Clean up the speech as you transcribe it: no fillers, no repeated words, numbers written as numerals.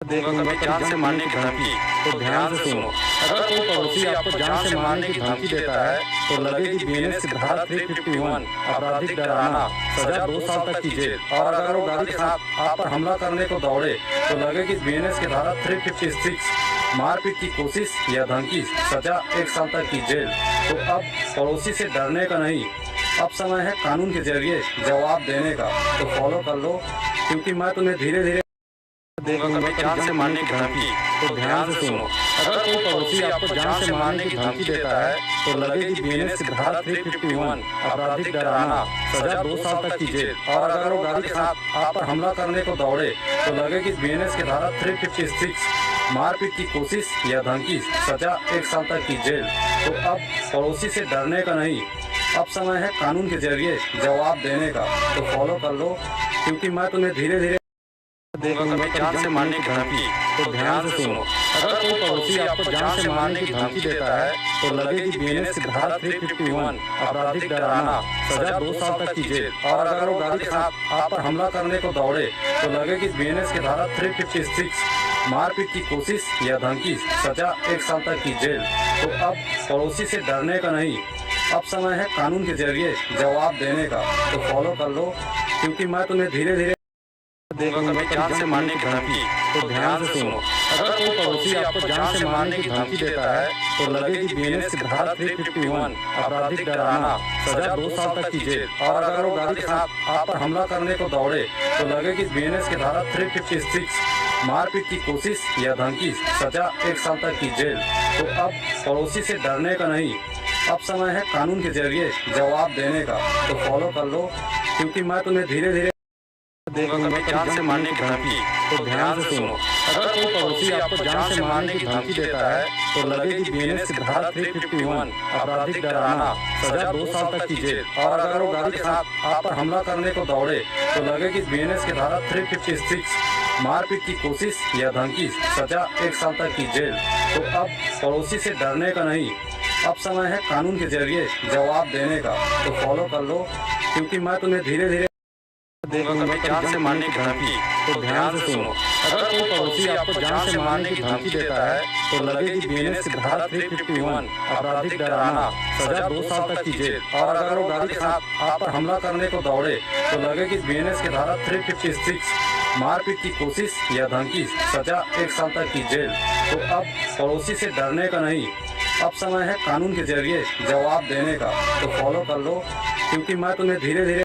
दूंगा कभी जान से मारने की धमकी, तो ध्यान से सुनो। अगर कोई पड़ोसी आपको जान से मारने की धमकी देता है तो लगेगी बीएनएस की धारा 351 आपराधिक डराना, सजा 2 साल तक की जेल। और अगर वो गाड़ी के साथ आप पर हमला करने को दौड़े तो लगेगी बीएनएस की धारा 356 मारपीट की कोशिश या धमकी, सजा 1 साल तक की जेल। तो अब पड़ोसी से डरने का नहीं, अब समय है कानून के जरिए जवाब देने का। तो फॉलो कर लो, क्योंकि मैं तुम्हें धीरे धीरे दूंगा कभी जान से मारने की धमकी, तो ध्यान से सुनो। अगर कोई पड़ोसी आपको जान से मारने की धमकी देता है तो लगेगी बीएनएस की धारा 351 आपराधिक डराना, सजा 2 साल तक की जेल। और अगर वो गाड़ी के साथ आप पर हमला करने को दौड़े तो लगेगी बीएनएस की धारा 356 मारपीट की कोशिश या धमकी, सजा 1 साल तक की जेल। तो अब पड़ोसी से डरने का नहीं, अब समय है कानून के जरिए जवाब देने का। तो फॉलो कर लो, क्योंकि मैं तुम्हें धीरे धीरे दूंगा कभी जान से मारने की धमकी, तो ध्यान से सुनो। अगर कोई पड़ोसी आपको जान से मारने की धमकी देता है तो लगेगी बीएनएस की धारा 351 आपराधिक डराना, सजा 2 साल तक की जेल। और अगर वो गाड़ी के साथ आप पर हमला करने को दौड़े तो लगेगी बीएनएस की धारा 356 मारपीट की कोशिश या धमकी, सजा 1 साल तक की जेल। तो अब पड़ोसी से डरने का नहीं, अब समय है कानून के जरिए जवाब देने का। तो फॉलो कर लो, क्योंकि मैं तुम्हें धीरे धीरे दूंगा कभी जान से मारने की धमकी, तो ध्यान से सुनो। अगर कोई पड़ोसी आपको जान से मारने की धमकी देता है तो लगेगी बीएनएस की धारा 351 आपराधिक डराना, सजा 2 साल तक की जेल। और अगर वो गाड़ी के साथ आप पर हमला करने को दौड़े तो लगेगी बीएनएस की धारा 356 मारपीट की कोशिश या धमकी, सजा 1 साल तक की जेल। तो अब पड़ोसी से डरने का नहीं, अब समय है कानून के जरिए जवाब देने का। तो फॉलो कर लो, क्योंकि मैं तुम्हें धीरे धीरे दूंगा कभी जान से मारने की धमकी, तो ध्यान से सुनो। अगर कोई पड़ोसी आपको जान से मारने की धमकी देता है तो लगेगी बीएनएस की धारा 351 आपराधिक डराना, सजा 2 साल तक की जेल। और अगर वो गाड़ी के साथ आप पर हमला करने को दौड़े तो लगेगी बीएनएस की धारा 356 मारपीट की कोशिश या धमकी, सजा 1 साल तक की जेल। तो अब पड़ोसी से डरने का नहीं, अब समय है कानून के जरिए जवाब देने का। तो फॉलो कर लो, क्योंकि मैं तुम्हें धीरे धीरे दूंगा कभी जान से मारने की धमकी, तो ध्यान से सुनो। अगर कोई पड़ोसी आपको जान से मारने की धमकी देता है तो लगेगी बीएनएस की धारा 351 आपराधिक डराना, सजा 2 साल तक की जेल। और अगर वो गाड़ी के साथ आप पर हमला करने को दौड़े तो लगेगी बीएनएस की धारा 356 मारपीट की कोशिश या धमकी, सजा 1 साल तक की जेल। तो अब पड़ोसी से डरने का नहीं, अब समय है कानून के जरिए जवाब देने का। तो फॉलो कर लो, क्योंकि मैं तुम्हें धीरे धीरे